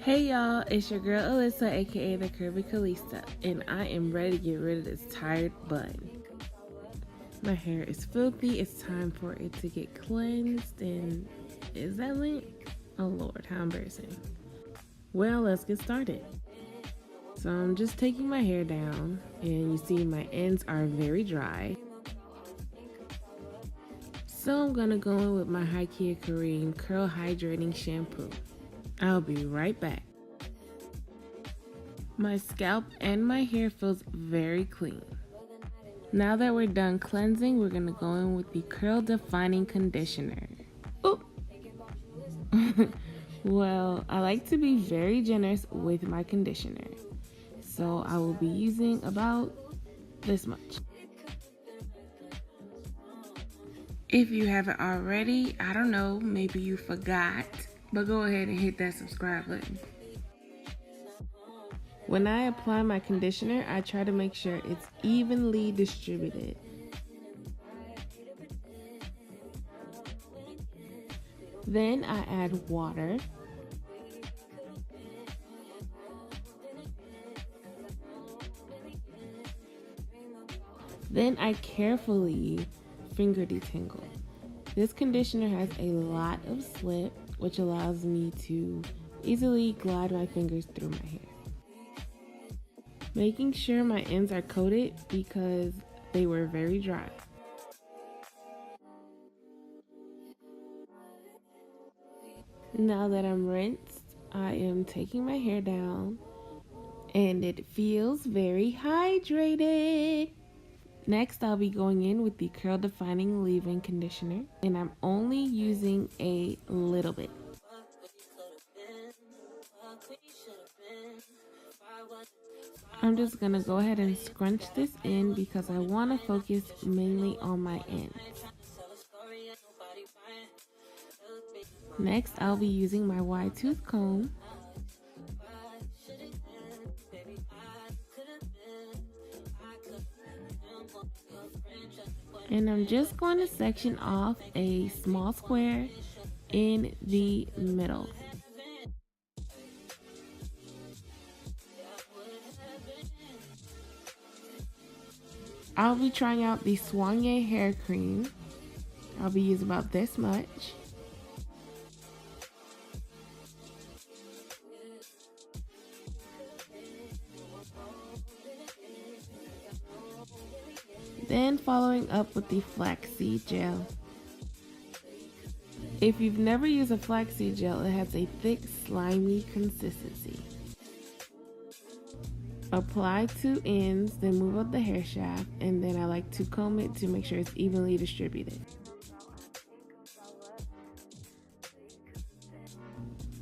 Hey y'all, it's your girl Alyssa, aka the Curvy Kalista, and I am ready to get rid of this tired bun. My hair is filthy, it's time for it to get cleansed, and is that lint? Oh Lord, how embarrassing. Well, let's get started. So I'm just taking my hair down, and you see my ends are very dry. So I'm gonna go in with my Hikeah Kareem Curl Hydrating Shampoo. I'll be right back. My scalp and my hair feels very clean. Now that we're done cleansing, we're gonna go in with the curl defining conditioner. Oop! Well, I like to be very generous with my conditioner. So I will be using about this much. If you haven't already, I don't know, maybe you forgot, but go ahead and hit that subscribe button. When I apply my conditioner, I try to make sure it's evenly distributed. Then I add water. Then I carefully finger detangle. This conditioner has a lot of slip, which allows me to easily glide my fingers through my hair. Making sure my ends are coated because they were very dry. Now that I'm rinsed, I am taking my hair down and it feels very hydrated. Next, I'll be going in with the curl defining leave-in conditioner, and I'm only using a little bit. I'm just gonna go ahead and scrunch this in because I want to focus mainly on my ends. Next, I'll be using my wide tooth comb. And I'm just going to section off a small square in the middle. I'll be trying out the Soigné hair cream. I'll be using about this much. Then following up with the flaxseed gel. If you've never used a flaxseed gel, it has a thick, slimy consistency. Apply two ends, then move up the hair shaft, and then I like to comb it to make sure it's evenly distributed.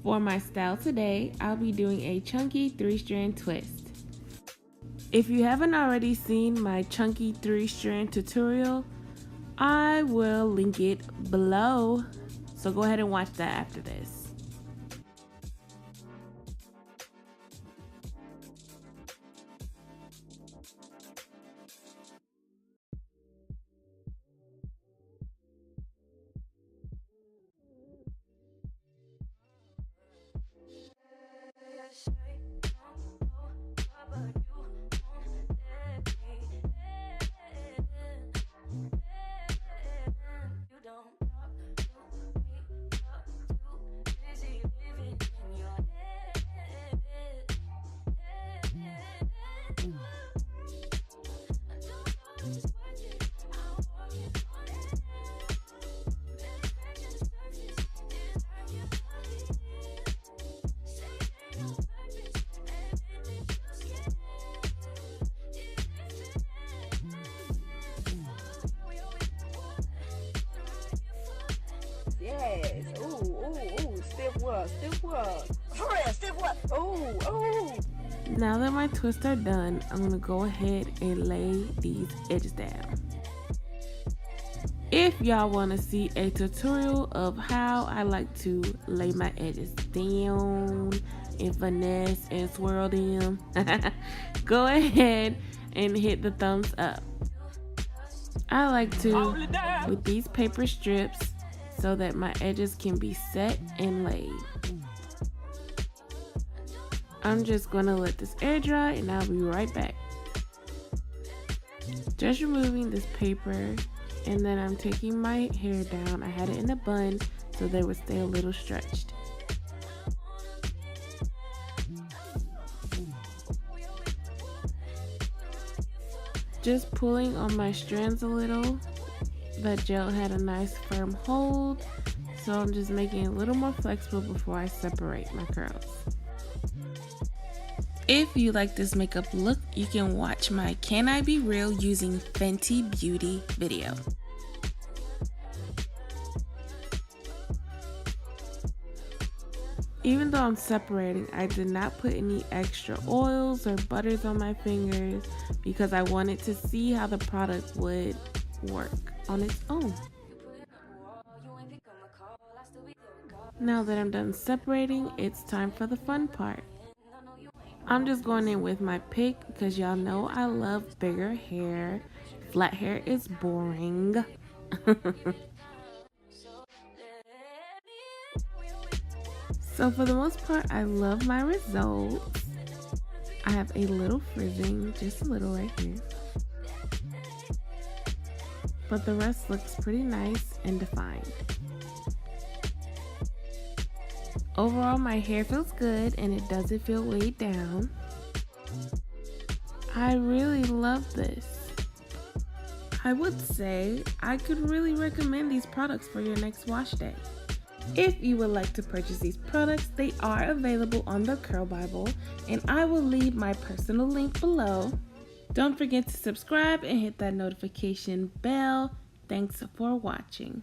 For my style today, I'll be doing a chunky 3-strand twist. If you haven't already seen my chunky 3-strand tutorial, I will link it below. So go ahead and watch that after this. Yes. Ooh. Stiff what? Hurry, stiff what? Ooh. Now that my twists are done, I'm going to go ahead and lay these edges down. If y'all want to see a tutorial of how I like to lay my edges down and finesse and swirl them, go ahead and hit the thumbs up. I like to with these paper strips so that my edges can be set and laid. I'm just gonna let this air dry and I'll be right back. Just removing this paper, and then I'm taking my hair down. I had it in a bun so they would stay a little stretched. Just pulling on my strands a little. The gel had a nice firm hold, so I'm just making it a little more flexible before I separate my curls. If you like this makeup look, you can watch my Can I Be Real using Fenty Beauty video. Even though I'm separating, I did not put any extra oils or butters on my fingers because I wanted to see how the product would work on its own. Now that I'm done separating, it's time for the fun part. I'm just going in with my pick because y'all know I love bigger hair. Flat hair is boring. So for the most part, I love my results. I have a little frizzing, just a little right here. But the rest looks pretty nice and defined. Overall, my hair feels good and it doesn't feel weighed down. I really love this. I would say I could really recommend these products for your next wash day. If you would like to purchase these products, they are available on the Curl Bible, and I will leave my personal link below. Don't forget to subscribe and hit that notification bell. Thanks for watching.